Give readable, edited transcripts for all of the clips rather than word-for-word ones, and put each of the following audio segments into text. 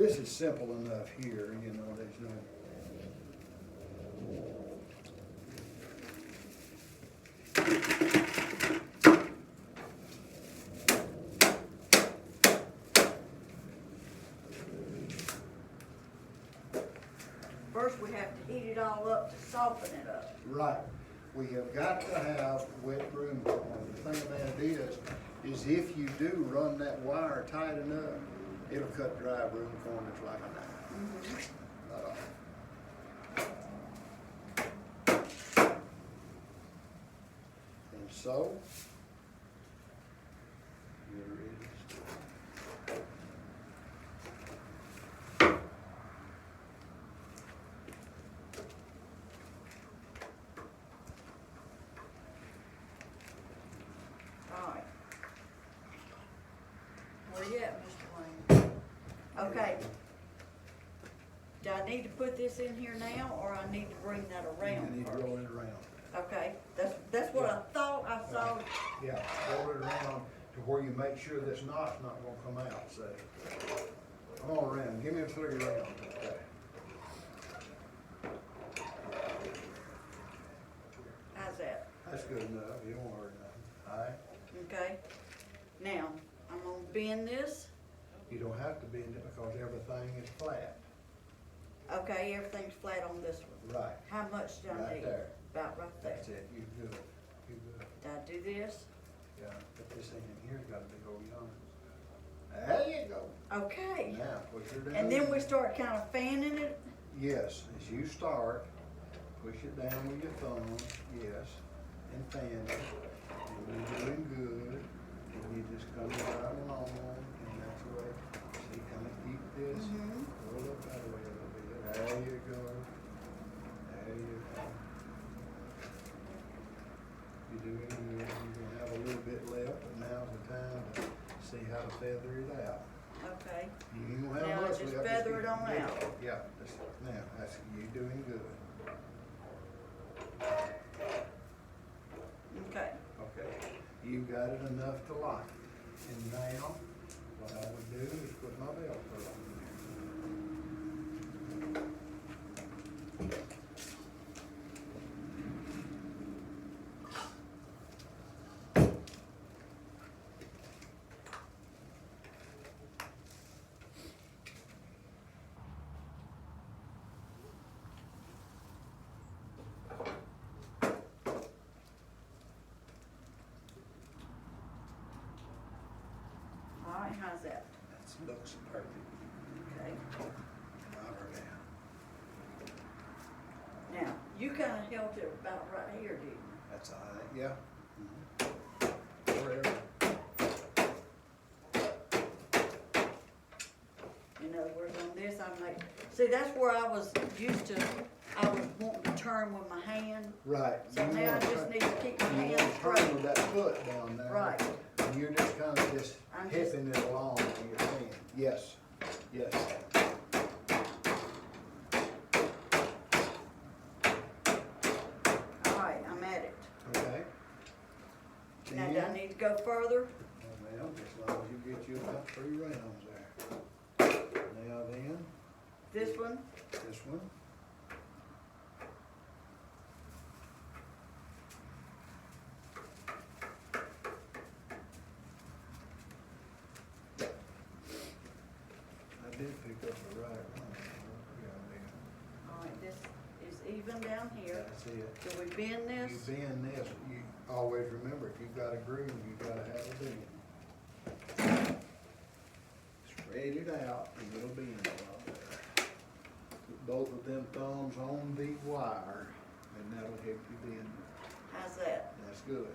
This is simple enough here, you know, there's no. First, we have to heat it all up to soften it up. Right. We have got to have wet broom corn. The thing about it is if you do run that wire tight enough, it'll cut dry broom corn just like a knife. Not all. And so, here it is. Alright. Where you at, Mr. Wayne? Okay. Do I need to put this in here now, or I need to bring that You around need to first? roll it around. Okay, that's what I thought I saw. Yeah, roll it around to where you make sure this knot's not gonna come out, say. Come on around, give me a 3 round. Okay. How's that? That's good enough, you don't hurt nothing, all right? Okay. Now, I'm gonna bend this. You don't have to bend it because everything is flat. Okay, everything's flat on this one. Right. How much do I Right need? there. About right there. That's it, you good, you good. Do I do this? Yeah, put this thing in here, got a big old yarn. There you go. Okay. Now, put your down. And then we start kind of fanning it. Yes, as you start, push it down with your thumb, yes, and fan it. And you're doing good. And you just come right along, and that's the way. See, kind of keep this, roll up that way a little bit. There you go. There you go. You're doing good. You're gonna have a little bit left, but now's the time to see how to feather it out. Okay. You ain't gonna have Now much just left, feather keep it on good. out. Yeah, now, that's, you doing good. Okay. Okay, you got it enough to lock it. And now, what I would do is put my Velcro on All right, how's that? That looks perfect. Okay. Knock her down. Now, you kind of held it about right here, didn't you? That's all right, yeah. Wherever. In other words, on this, I make, see, that's where I was used to, I was wanting to turn with my hand. Right. So you now I wanna just turn- need to keep my You hand want to turn straight. with that foot down there. Right. And you're just kind of just I'm just- hipping it along with your hand. Yes, yes. All right, I'm at it. Okay. Now, do I Then- need to go further? Well, as long as you get you about 3 rounds there. Now then, This one? this one. I did pick up the right one. Yeah, All right, this is even down here. that's it. Do we bend You this? bend this, you always remember, if you've got a groove, you've gotta have a bend. Spread it out and it'll bend a lot better. Put both of them thumbs on the wire and that'll help you bend. How's that? That's good.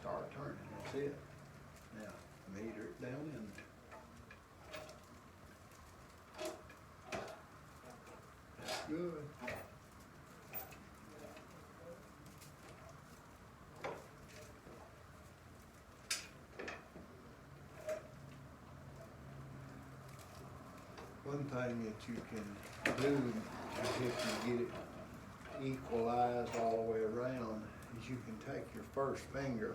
Start turning, that's it. Now, meter it down in. That's good. One thing that you can do if you get it equalized all the way around is you can take your first finger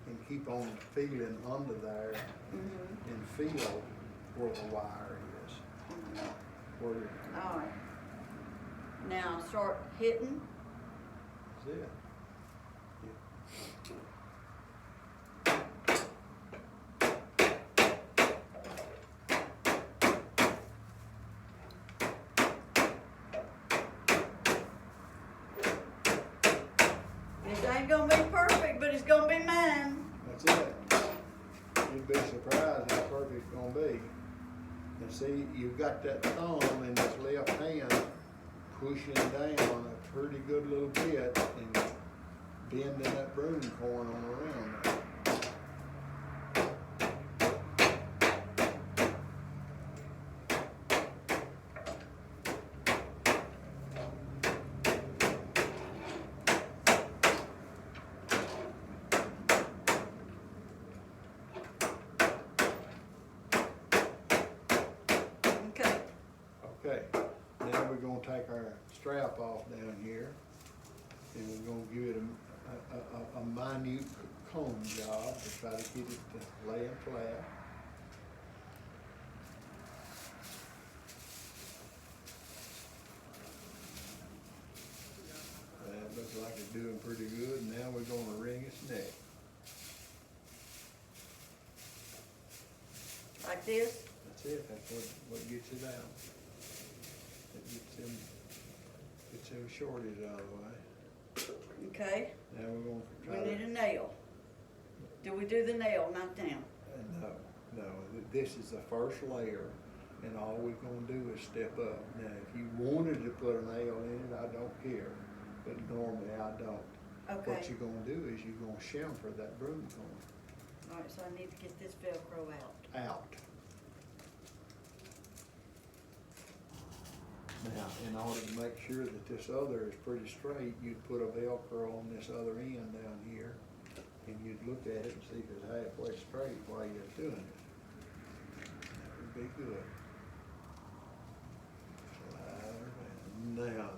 and keep keep on feeling under there and feel where the wire is. Where it- Alright. Now start hitting. That's it. This ain't gonna be perfect, but it's gonna be mine. That's it. You'd be surprised how perfect it's gonna be. And see, you've got that thumb in this left hand pushing down a pretty good little bit and bending that broom corn on around there. Okay. Okay, now we're gonna take our strap off down here and we're gonna give it a minute comb job to try to get it to lay flat. That looks like it's doing pretty good. Now we're gonna wring its neck. Like this? That's it, that's what gets it out. It gets them shorties out of the way. Okay. Now we're gonna We try need to. a nail. Do we do the nail, not down? No, this is the first layer, and all we're gonna do is step up. Now, if you wanted to put a nail in it, I don't care, but normally I don't. What Okay. you're gonna do is you're gonna chamfer that broom corn Alright, so I need to get this Velcro out. out. Now, in order to make sure that this other is pretty straight, you'd put a Velcro on this other end down here, and you'd look at it and see if it's halfway straight while you're doing it. That would be good. Slide her down. Now,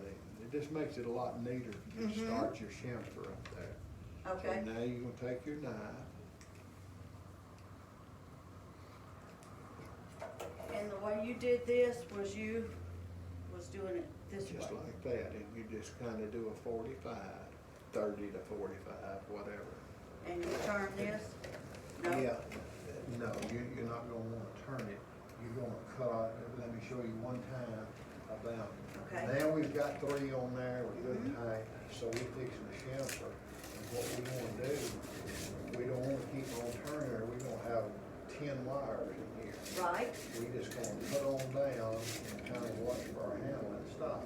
it just makes it a lot neater if you start your chamfer up there. Okay. So now you're gonna take your knife. And the way you did this was you was doing it this Just way. like that, and you just kinda do a 45, 30 to 45, whatever. And you turn this? No? Yeah, no, you're not gonna wanna turn it, you're gonna cut, let me show you one time about. Okay. Now we've got 3 on there, we're good and tight, so we're fixing the chamfer, and what we wanna do, we don't wanna keep on turning her, we're gonna have 10 wires in here. Right? We just gonna put on down and kinda watch for our handle and stop.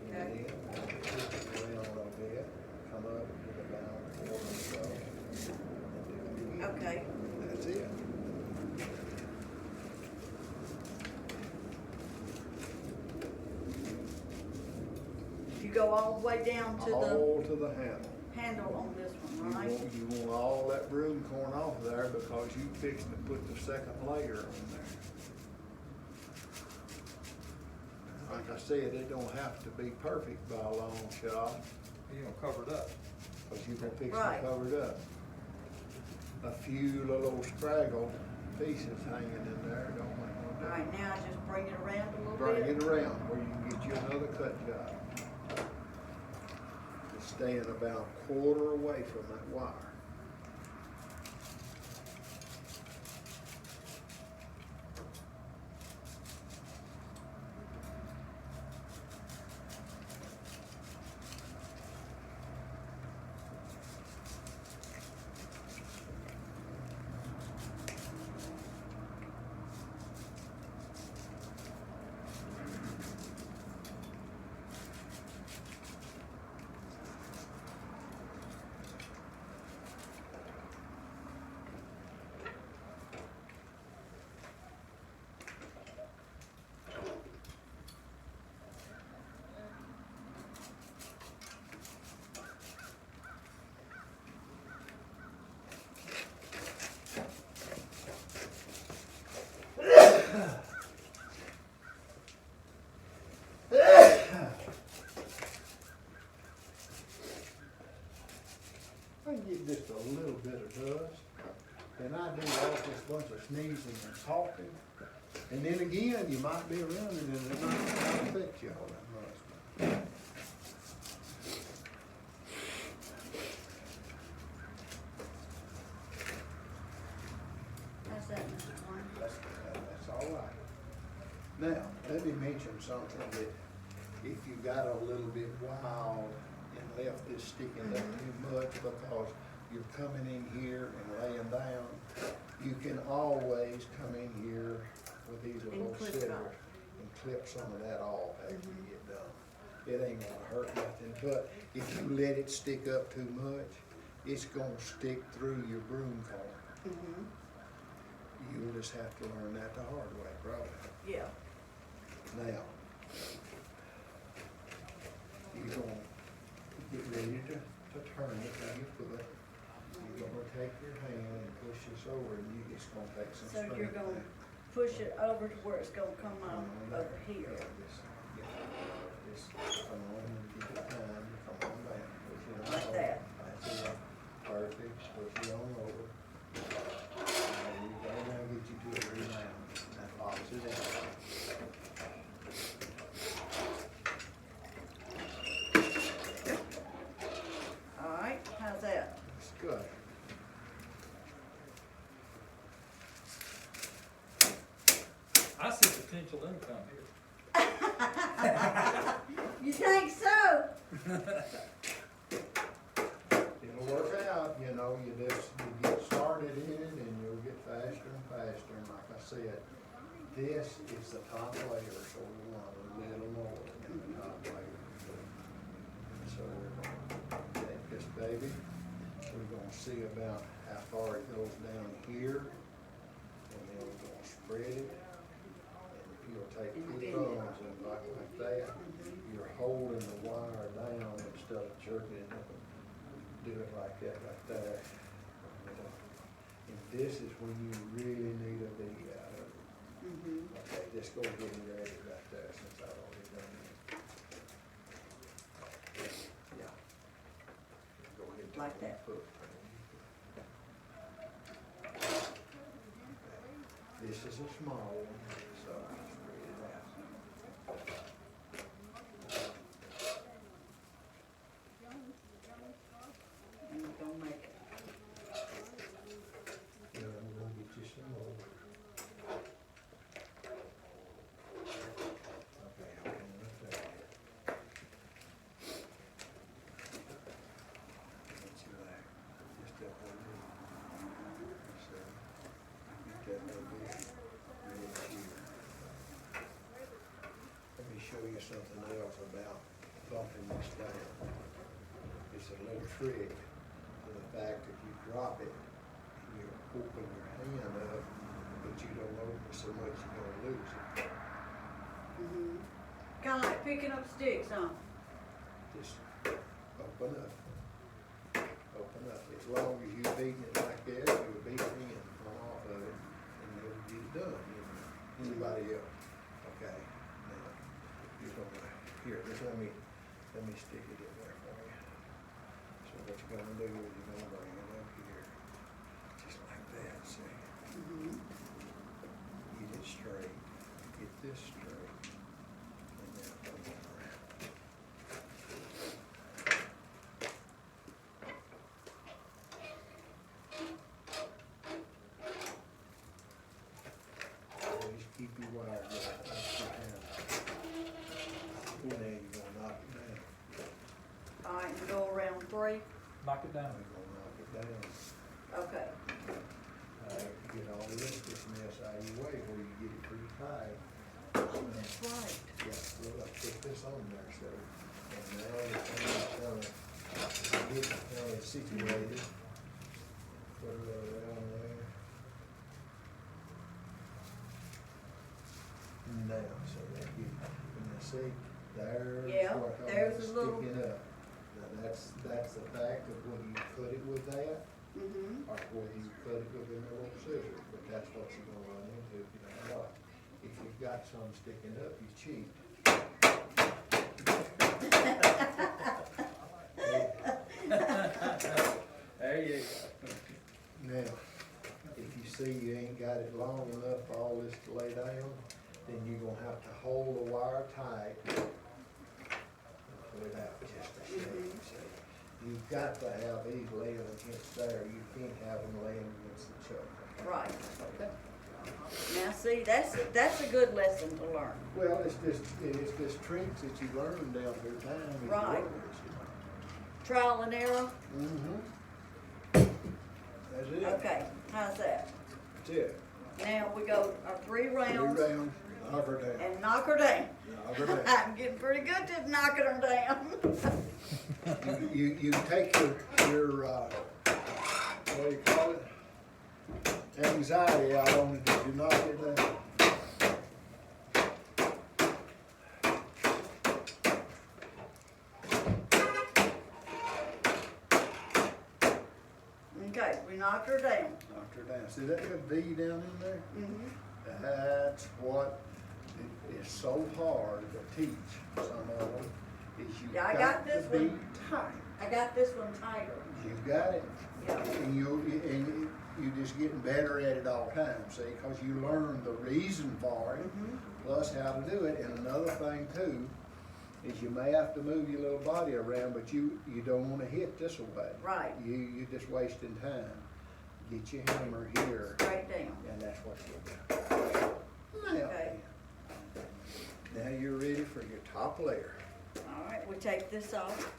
Okay. And then twist it around a little bit, come up to about a quarter or so. And do it again. Okay. That's it. You go all the way down to the All to the handle. handle on this one, right? You want all that broom corn off there because you fixing to put the second layer on there. Like I said, it don't have to be perfect by a long shot, You're gonna cover it up. because you're gonna fix Right. it covered up. A few little scraggle pieces hanging in there don't make no difference. Alright, now just bring it around a little Bring bit. it around where you can get you another cut job. Just staying about a quarter away from that wire. then I do all this bunch of sneezing and talking. And then again, you might be around and then it might not affect you all that much. How's that, Mr. Wayne? That's all right. Now, let me mention something that if you got a little bit wild and left this sticking up too much because you're coming in here and laying down, you can always come in here with these little clip it scissors off. and clip some of that off after you get done. It ain't gonna hurt nothing, but if you let it stick up too much, it's gonna stick through your broom comb. You'll just have to learn that the hard way, probably. Yeah. Now, you're gonna get ready to turn it when you put it. You're gonna take your hand and push this over and it's gonna take some So strength. you're gonna push it over to where it's gonna come on over here. Just come on and keep it time, come on down. Push it on Like over. that. That's it. Perfect, push it on over. There you go, now get you to a rebound. That locks it out. All right, how's that? That's good. I see potential income here. You think so? It'll work out, you know, you get started in it and you'll get faster and faster. And like I said, this is the top layer, so we want a little more in the top layer. So we're gonna take this baby, we're gonna see about how far it goes down here. And then we're gonna spread it. And you'll take two thumbs and like that, you're holding the wire down instead of jerking it up. Do it like that, right there. And this is when you really need a video out of it. Okay, just go get it ready right there since I've already done it. Yeah. Go ahead and take Like that. one foot. This is a small one, so I spread it out. And we're gonna make it. Yeah, I'm gonna get you some more. Okay, hold on right there. Get you there, just up a little. So, get that little bit right here. Let me show you something else about bumping this down. It's a little trick to the fact that you drop it, you open your hand up, but you don't open so much you're gonna lose it. Kinda like picking up sticks, huh? Just open up. Open up. As long as you're beating it like that, you'll beat the end come off of it and you'll get it done. Anybody else? Okay. Now, you're gonna, here, just let me stick it in there for you. So what you're gonna do is you're gonna bring it up here, just like that, see? Get it straight, get this straight, and then bring it around. Always keep your wire going, that's your hand. Now you're gonna knock it down. All right, and go around 3. Knock it down. We're gonna knock it down. Okay. Get all the rest of this mess out of your way where you get it pretty tight. Oh, that's right. Yeah, well, I put this on there, so, and now it's get it situated. Put it around there. Now, so that you see, there's Yeah, what there's it's a little- sticking up. Now, that's the fact of whether you cut it with that, or whether you cut it with a little scissors, but that's what you're gonna run into if you don't know it. If you've got some sticking up, you cheat. There you go. Now, see you ain't got it long enough for all this to lay down, then you're gonna have to hold the wire tight. Pull it out just a shade, see. You've got to have these laying against there, you can't have them laying against the choker. Right. Okay. Now, see, that's a good lesson to learn. Well, it's just tricks that you learn down through time. as you Right. learn this, Trial and error. you know. That's it. Okay, how's that? That's it. Now we go our 3 rounds 3 rounds, knock her down. and knock her down. Knock her down. I'm getting pretty good at knocking her down. You take your what do you call it? Anxiety out on it if you knock it down. Okay, we knocked her down. Knocked her down. See that little V down in there? Mhm. That's what is so hard to teach some of them, is you Yeah, I got got this to be one. tight. I got this one tighter. You got it. Yeah. And you just getting better at it all the time, see, because you learn the reason for it, Mhm. plus how to do it. And another thing too, is you may have to move your little body around, but you don't want to hit this way. Right. You're just wasting time. Get your hammer here, Straight down. and that's what you do. Now, Okay. now you're ready for your top layer. All right, we take this off.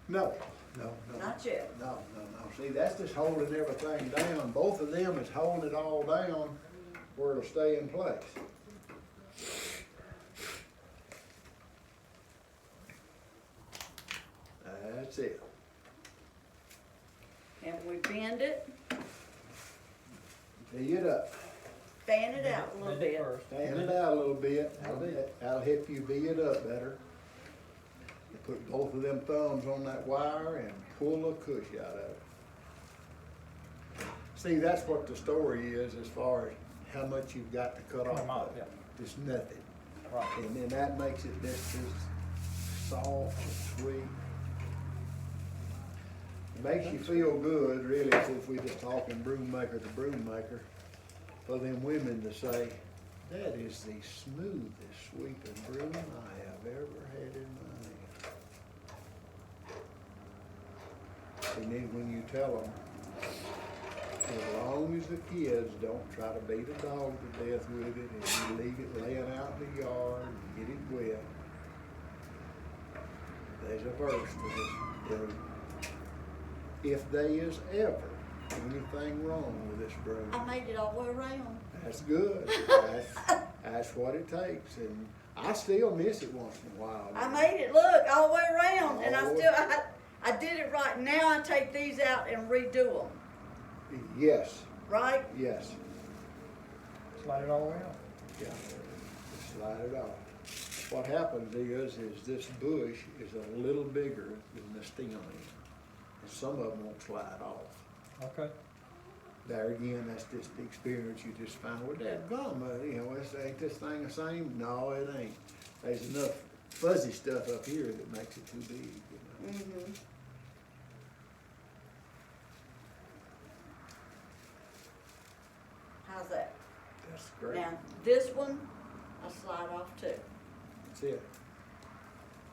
No, no. Not yet. No. See, that's just holding everything down. Both of them is holding it all down where it'll stay in place. That's it. And we bend it, Tee it up. fan it out a little Bend it bit. first. Fan it out a little bit. That'll help you bee it up better. You put both of them thumbs on that wire and pull a cush out of it. See, that's what the story is as far as how much you've got to cut Come off. out, yeah. Just nothing. Right. And then that makes it just as soft and sweet. It makes you feel good, really, if we just talking broom maker to broom maker, for them women to say, that is the smoothest sweeping broom I have ever had in my hand. And then when you tell them, as long as the kids don't try to beat a dog to death with it, and you leave it laying out in the yard and get it wet, there's a verse for this broom. If there is ever anything wrong with this broom, I made it all the way around. that's good. That's what it takes, and I still miss it once in a while. I made it look all the way around, and All the I did it right. Now I take these out and redo them, Yes, right? yes, Slide it all the way out. yeah. Just slide it off. What happens is this bush is a little bigger than the stem is. And some of them won't slide off. Okay. There again, that's just the experience you just find. Well, dadgum, ain't this thing the same? No, it ain't. There's enough fuzzy stuff up here that makes it too big, you know. Mm-hmm. How's that? That's great. Now, this one, I slide off too. That's it.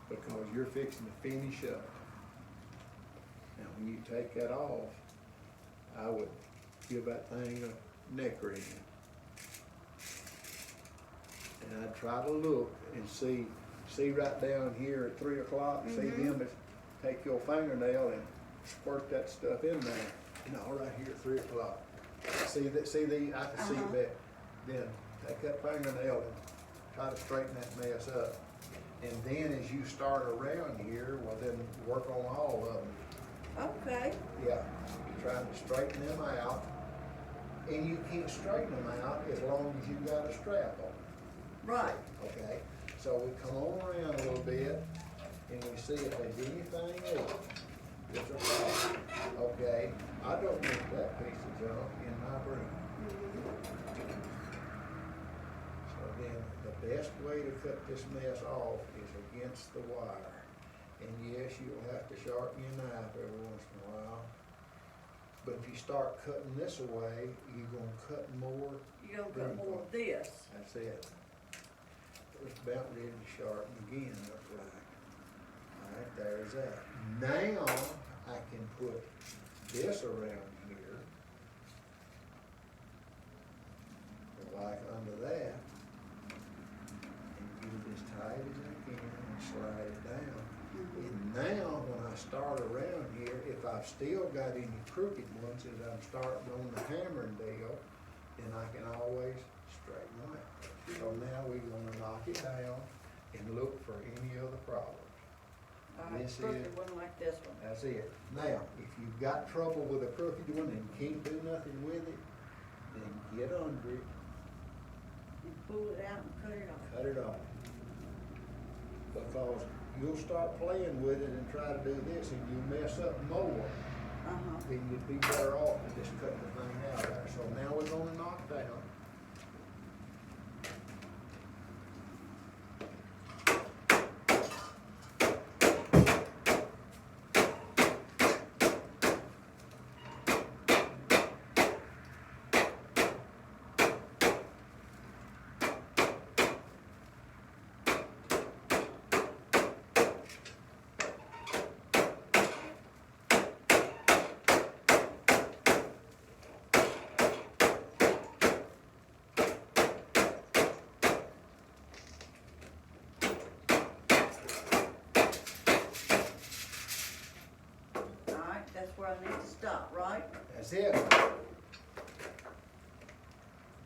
Because you're fixing to finish up. Now, when you take that off, I would give that thing a neck wring. And I'd try to look and see right down here at 3 o'clock, see them, take your fingernail and squirt that stuff in there. No, right here at 3 o'clock. See I can see that. Then take that fingernail and try to straighten that mess up. And then as you start around here, well then work on all of them. Okay. Yeah, trying to straighten them out. And you can't straighten them out as long as you've got a strap on. Right. Okay, so we come on around a little bit and we see if there's anything else that's a problem. Okay, I don't want that piece of junk in my broom. So then the best way to cut this mess off is against the wire. And yes, you'll have to sharpen your knife every once in a while. But if you start cutting this away, you're gonna cut more. You're gonna cut more of this. That's it. It's about ready to sharpen again, looks like. Alright, there's that. Now, I can put this around here. Like under that. And get it as tight as I can and slide it down. And now, when I start around here, if I've still got any crooked ones as I'm starting on the hammering deal, then I can always straighten them out. So now we're gonna knock it down and look for any other problems. Alright, This crooked is- one like this one. That's it. Now, if you've got trouble with a crooked one and can't do nothing with it, then get under it, You pull it out and cut it off. cut it off. Because you'll start playing with it and try to do this and you mess up more, Uh-huh. then you'd be better off to just cut the thing out there. So now we're gonna knock down. Alright, that's where I need to stop, right? That's it.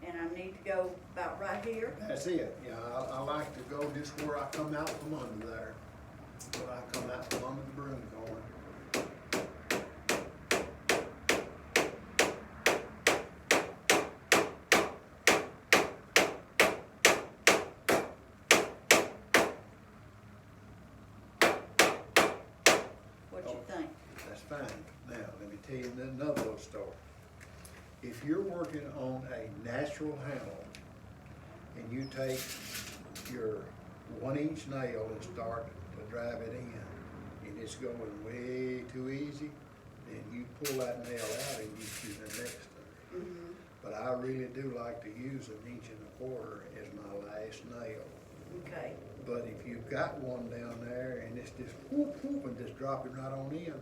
And I need to go about right here. That's it. Yeah, I like to go just where I come out from under there. Where I come out from under the broom going. What you think? That's fine. Now, let me tell you another little story. If you're working on a natural handle and you take your 1-inch nail and start to drive it in and it's going way too easy, then you pull that nail out and you shoot the next one. Mm-hmm. But I really do like to use 1 1/4 as my last nail. Okay. But if you've got one down there and it's just whoop whoop and just dropping right on in,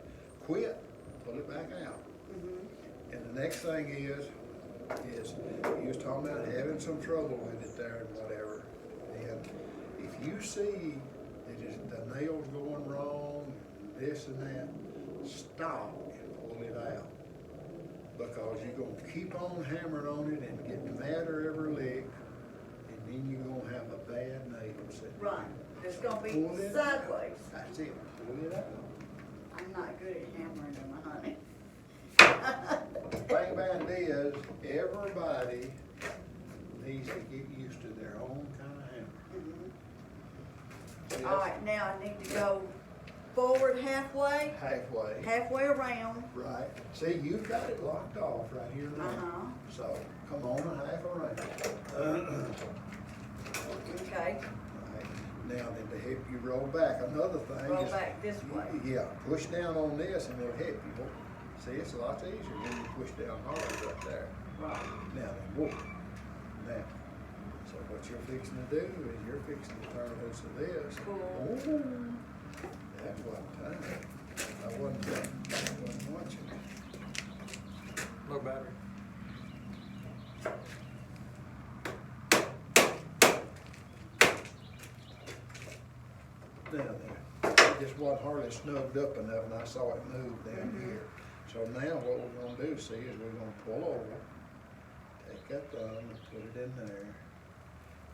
quit, pull it back out. Mm-hmm. And the next thing is you was talking about having some trouble with it there and whatever. And if you see that the nail's going wrong, this and that, stop and pull it out. Because you're gonna keep on hammering on it and getting madder every lick, and then you're gonna have a bad nail sitting there. Right. It's gonna be Pull it out. sideways. That's it, pull it out. I'm not good at hammering them, honey. The thing about it is, everybody needs to get used to their own kind of hammer. See, All right, now I need to go forward halfway, halfway around. Right. See, you've got it locked off right here now. Uh-huh. So, come on a half around. Okay, Right. Now then, to help you roll back, another thing roll is. back this way. Yeah, push down on this and it'll help you. See, it's a lot easier when you push down hard right there. Right. Now then, whoop. Now, so what you're fixing to do is you're fixing to turn loose of this. Cool. Ooh, that wasn't time. I wasn't watching. No battery. Now there, it just wasn't hardly snugged up enough and I saw it move down here. So now what we're gonna do, see, is we're gonna pull over, take that thumb and put it in there.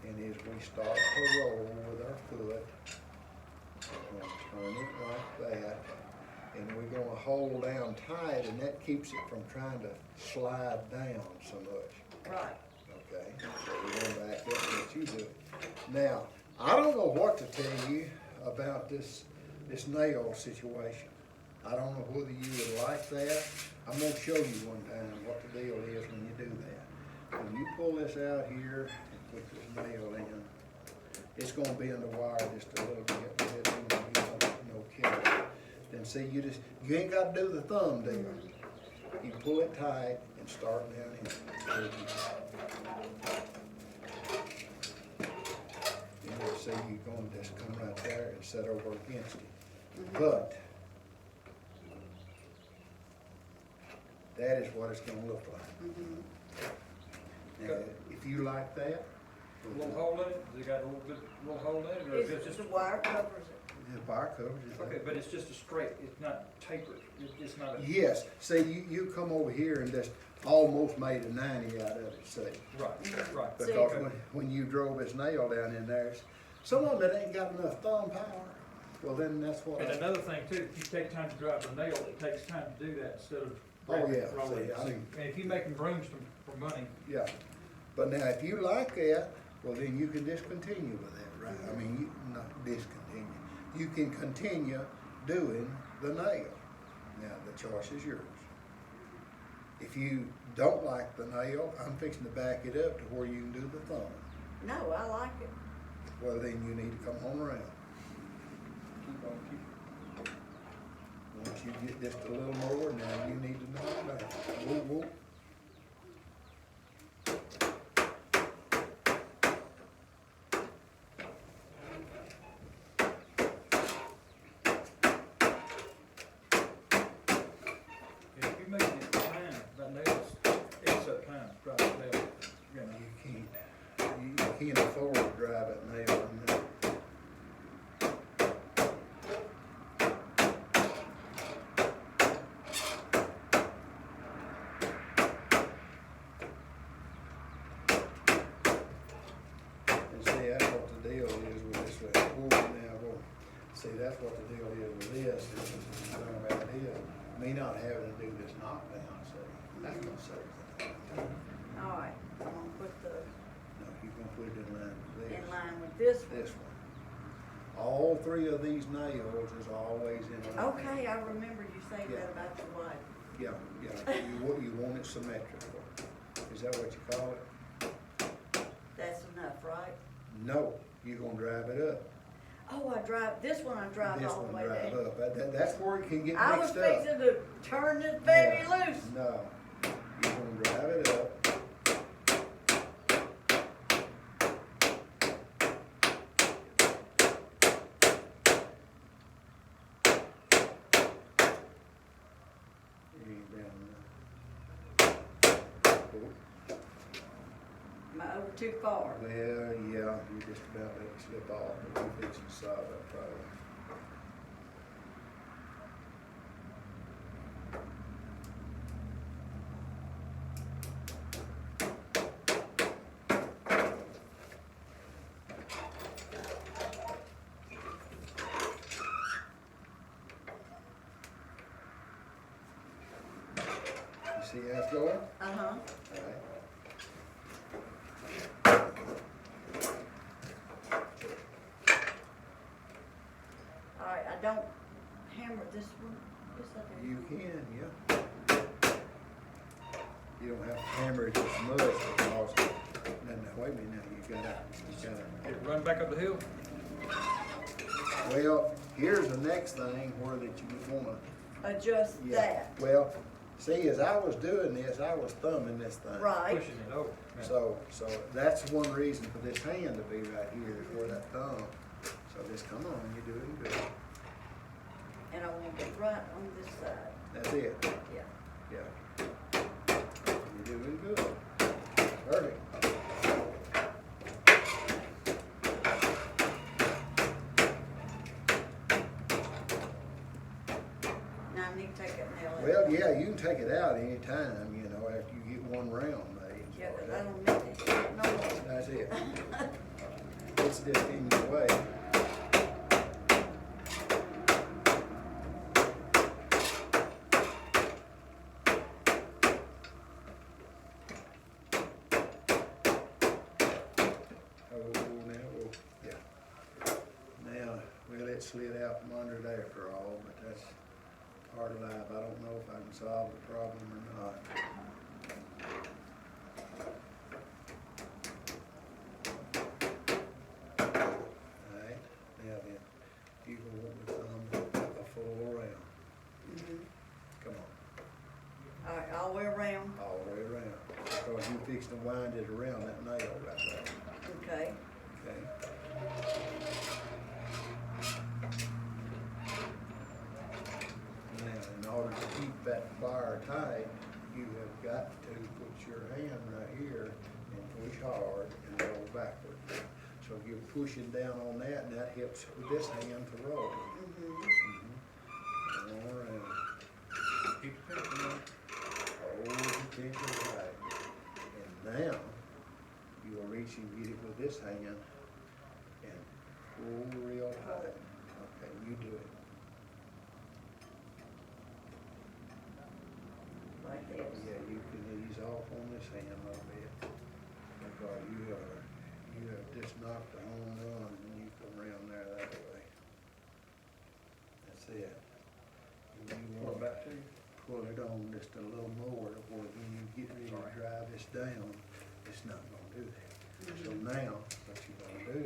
And as we start to roll with our foot, we're gonna turn it like that. And we're gonna hold down tight and that keeps it from trying to slide down so much. Right. Okay, so we're going back up and let you do it. Now, I don't know what to tell you about this nail situation. I don't know whether you would like that. I'm gonna show you one time what the deal is when you do that. When you pull this out here and put this nail in, it's gonna bend the wire just a little bit, but it ain't gonna be no killer. Then see, you ain't gotta do the thumb deal. You pull it tight and start down in. And you'll see you're gonna just come right there and set over against it. But that is what it's gonna look like. Now, if you like that, A little hole in it, has it got a little hole in it, or is it It's just? the wire covers it. the bar covers it. Okay, but it's just a straight, it's not tapered, it's not a. Yes, see, you come over here and just almost made a 90 out of it, see? Right, right. See. Because when you drove his nail down in there, some of it ain't got enough thumb power. Well, then that's what And I, another thing too, if you take time to drive the nail, it takes time to do that instead of. Oh, yeah, rolling. see, I mean- And if you're making brooms for money, yeah. But now, if you like that, well, then you can discontinue with that, right? I mean, you, not discontinue. You can continue doing the nail. Now, the choice is yours. If you don't like the nail, I'm fixing to back it up to where you can do the thumb. No, I like it. Well, then you need to come on around. keep on, keep. Once you get just a little more, now you need to knock it down. Whoa, whoa. If you're making it time, that nail's, it's that time, drive the nail, you know. You can't afford to drive it nail in there. And see, that's what the deal is with this right now. See, that's what the deal is with this. The thing about it is, me not having to do this knockdown, see, that's gonna save things. All right, I'm gonna put the, No, you're gonna put it in line with this. in line with this one. This one. All three of these nails is always in line. Okay, I remember you saying Yeah. that about your wife. Yeah, yeah, you want it symmetrical. Is that what you call it? That's enough, right? No, you're gonna drive it up. Oh, this one I drive This all the one way drive down. up. That's where it can get I was mixed up. fixing to turn this baby No, loose. No, you're gonna drive it up. There you go. Am I over too far? Well, yeah, you just about let it slip off, but we're fixing to solve that problem. You see how it's going? Uh-huh. All right. All right, I don't hammer this one. Yes, I do. You can, yeah. You don't have to hammer it as much because, no, wait a minute, now you gotta, It run back up the hill? well, here's the next thing where that you would wanna, Adjust yeah. that. Well, see, as I was doing this, I was thumbing this thing. Right. Pushing it over. Yeah. So that's one reason for this hand to be right here, is where that thumb. So just come on, you're doing good. And I want it right on this side. That's it, Yeah. yeah. You're doing good. Perfect. Now I need to take that nail out. Well, yeah, you can take it out anytime, you know, after you get one round made. Yeah, 'cause I don't need it no more. That's it. It's just in your way. Now, well, it slid out from under it after all, but that's part of life. I don't know if I can solve the problem or not. Alright, now then, you can want the thumb a full around. Mhm. Come on. All right, you fix to wind it around that nail right there, Okay, okay? Now, in order to keep that wire tight, you have got to put your hand right here and push hard and roll backward. So you're pushing down on that, and that helps with this hand to roll. All right. Keep the pencil on. Hold the tension tight. And now, you will reach and get it with this hand and pull real tight. Okay, you do it. like this. Yeah, you can ease off on this hand a little bit. Because you have just knocked the home run and you come around there that way. That's it. And you What want about two? pull it on just a little more to where when you get ready to drive this down, it's not gonna do that. So now, what you're gonna do,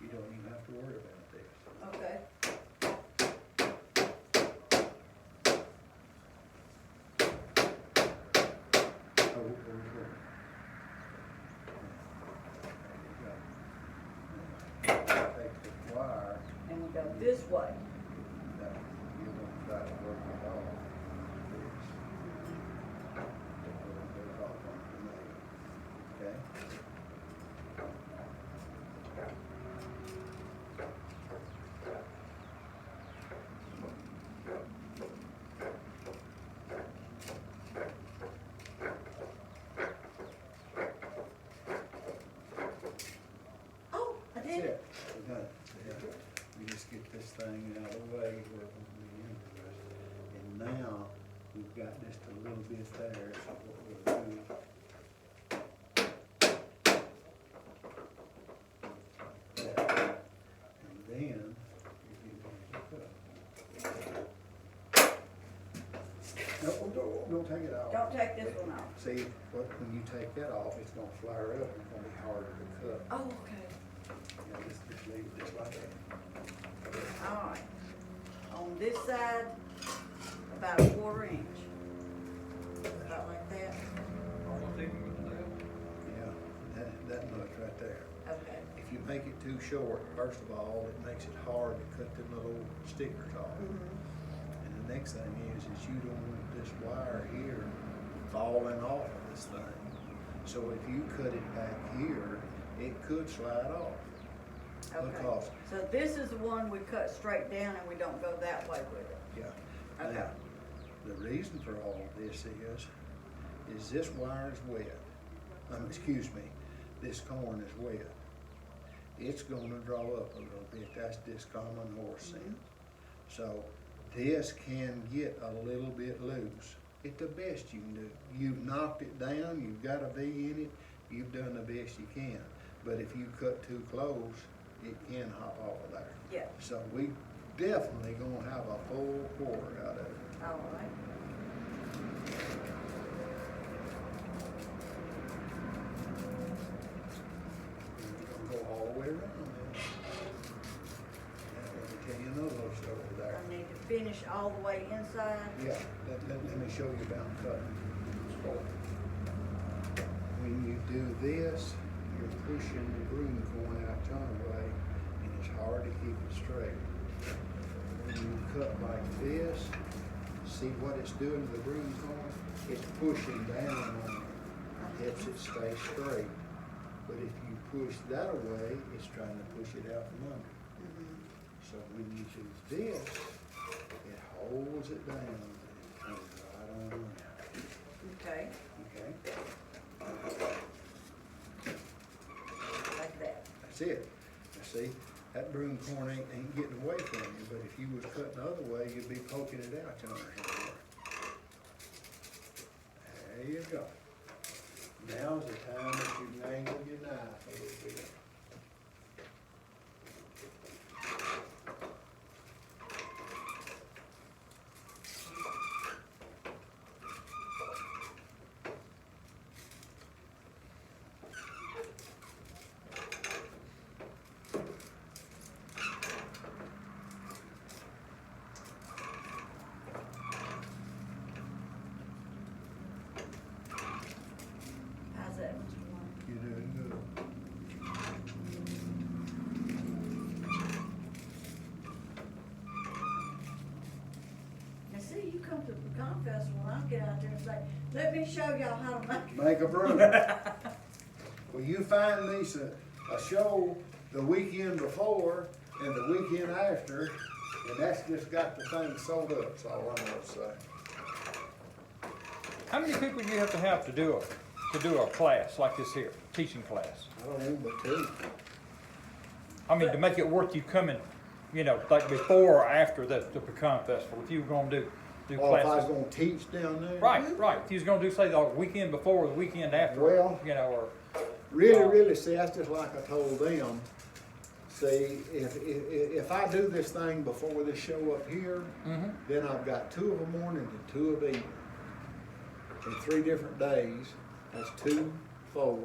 you don't even have to worry about this. Okay, Oh, there you go. Take the wire, and we go this way. that, you're gonna try to work it off. This. To put it off on the nail, okay? Oh, I That's did it. it. We're done. Yeah. We just get this thing out of the way where we interested. And now, we've got just a little bit there, so what we'll do. That. And then, you can no, don't take it off. Don't take this one off. See, when you take that off, it's gonna flare up, and it's gonna be harder to cut. Oh, okay. Yeah, just leave it just like that. All right. On this side, about a 1/4 inch. About like that. Almost even with the nail. Yeah, that much right there. Okay. If you make it too short, first of all, it makes it hard to cut them little stickers off. And the next thing is you don't want this wire here falling off of this thing. So if you cut it back here, it could slide off. Okay. Because, So this is the one we cut straight down and we don't go that way with it. yeah. Okay. Now, the reason for all of this is this wire is wet. Excuse me, this corn is wet. It's gonna draw up a little bit. That's just common horse sense. So this can get a little bit loose. It's the best you can do. You've knocked it down, you've got a V in it, you've done the best you can. But if you cut too close, it can hop off of there. Yeah. So we definitely gonna have a full quarter out of it. All right. We're gonna go all the way around then. Now, let me tell you another little story there. I need to finish all the way inside. Yeah, let me show you about cutting. When you do this, you're pushing the broom corn out your way, and it's hard to keep it straight. When you cut like this, see what it's doing to the broom corn? It's pushing down on it, helps it stay straight. But if you push that away, it's trying to push it out from under. So when you do this, it holds it down and it comes right on out. Okay. Okay? Like that. That's it. Now see, that broom corn ain't getting away from you, but if you was cutting the other way, you'd be poking it out your hand. There you go. Now's the time that you can angle your knife a little bit. Let me show y'all how to make. Make a broom. Well, you find Lisa a show the weekend before and the weekend after, and that's just got the thing sold up, that's all I'm gonna say. How many people do you have to do a class like this here, teaching class? I don't know, but two. I mean, to make it worth you coming, you know, like before or after the pecan festival, if you were gonna do Oh, if I was classes. gonna teach down there? Right, if you was gonna do, say, the weekend before or the weekend after, Well, you know, or. Really, see, that's just like I told them. See, if I do this thing before this show up here, Mhm. then I've got 2 of a morning and 2 of evening. In 3 different days, that's 2, 4,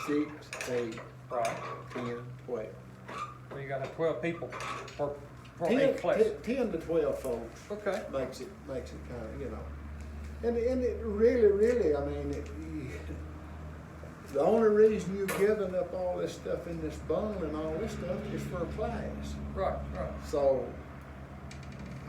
6, 8, Right, 10, 12. so you gotta have 12 people for 10, 8 classes. 10 to 12 folks Okay. makes it kind of, you know. And it really, I mean, the only reason you're giving up all this stuff in this bundle and all this stuff is for a class. Right. So,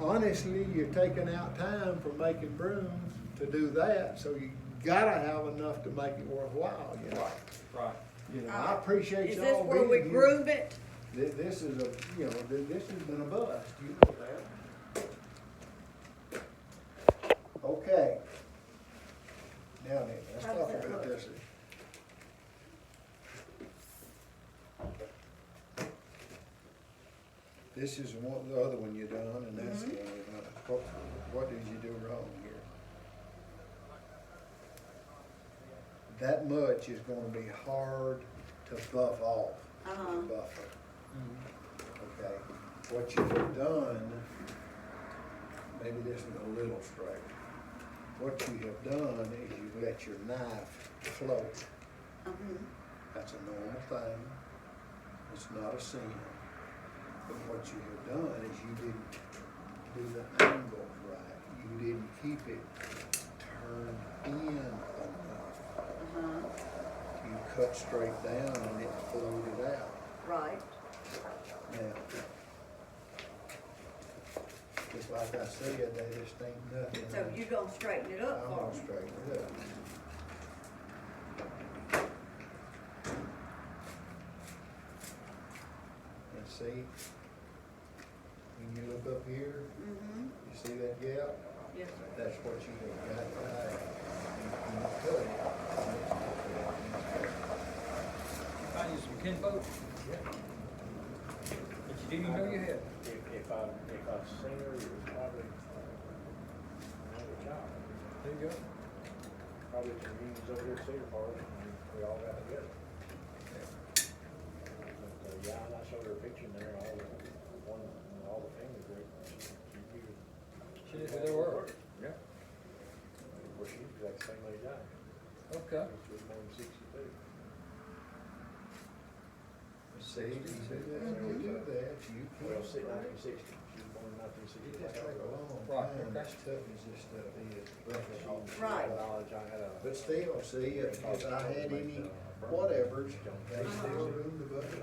honestly, you're taking out time from making brooms to do that, so you gotta have enough to make it worthwhile, you know. Right. You know, I appreciate Is y'all this where we being here. groove it? This is a, you know, this has been a bust, you know that. Okay. Now then, let's How talk does that about look? this. This is the other one you done, and that's the only one. What did you do wrong here? That much is gonna be hard to buff off, Uh-huh. buffer. Okay, what you have done, maybe this is a little straight. What you have done is you let your knife float. Mhm. That's a normal thing. It's not a sin. But what you have done is you didn't do the angle right. You didn't keep it turned in enough. Uh-huh. You cut straight down and it floated out. Right. Now, just like I said, they just ain't nothing. So you gonna straighten it up I'm for gonna me? straighten it up. And see, when you look up here, Mm-hmm. you see that gap? Yes, sir. That's what you have got to have. And you cut it. Find you some kinfolk Yeah. that you didn't even know you had. If I've seen her, it was probably another child. There you go. Probably the reunions over here at Cedar Forest, and we all got together. But, yeah, and I showed her a picture in there, all the family group. She did who they were. Yeah. Well, she was like the same age I am. Okay. She was more than 62. See, you do that, you do that, you Well, can't. 1960. She was born in 1960. It just take a long Right, time, okay. as tough as this stuff is. Right. Knowledge, I had a. But still, see, if I had any whatevers, they still do the budget.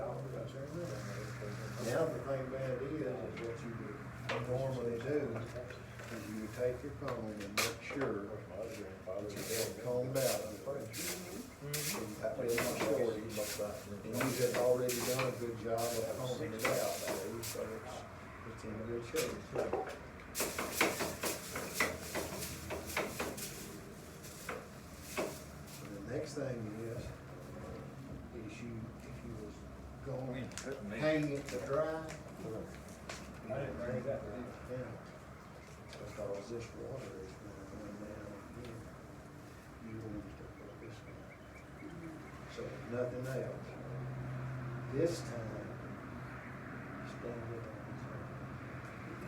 Now, the thing about it is what you normally do, is you take your comb and make sure My other grandfather was it's combed out. That was my shorty, and you had already done a good job of combing it out, see, so it's in good shape. The next thing is you, if you was going to hang it to dry. I didn't bring that. Yeah, because this water is gonna run down here. You want to put this one. So if nothing else, this time, stand it on its own.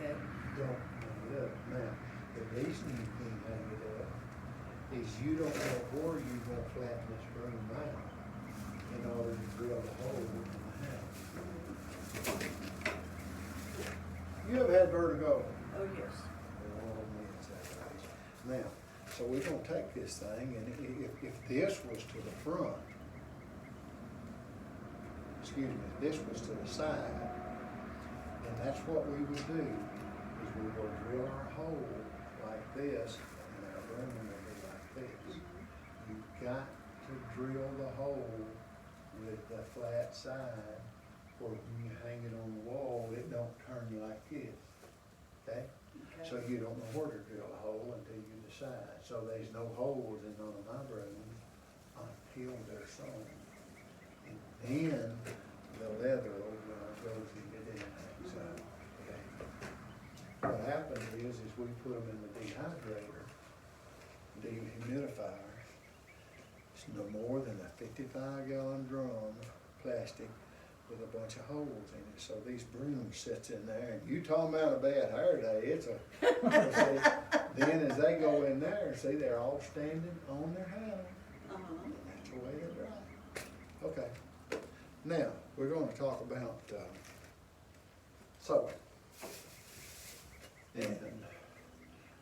Okay. Don't hang it up. Now, the reason you can't hang it up is you don't know where you're gonna flatten this broom out in order to drill the hole in the house. You have had vertigo. Oh, yes. Now, so we're gonna take this thing, and if this was to the front, excuse me, if this was to the side, then that's what we would do, is we will drill our hole like this, and our broom got to drill the hole with the flat side, where when you hang it on the wall, it don't turn like this, okay? So Okay. you don't know where to drill a hole until you decide. So there's no holes in none of my brooms until they're sewn. And then the leather goes into the hangs out, okay? What happens is we put them in the dehydrator, dehumidifier. It's no more than a 55-gallon drum, plastic, with a bunch of holes in it. So these brooms sits in there, and you talking about a bad hair day, it's a, see, then as they go in there, see, they're all standing on their hands. Uh-huh. That's the way they dry. Okay. Now, we're gonna talk about, sewing. And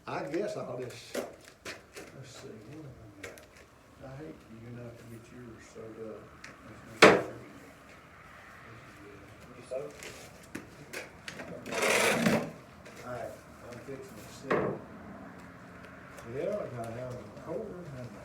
I guess I'll just, let's see, what have I got? I hate for you not to get yours sewed up. You so? Alright, I'm fixing to see. Yeah, I gotta have a quarter, haven't I?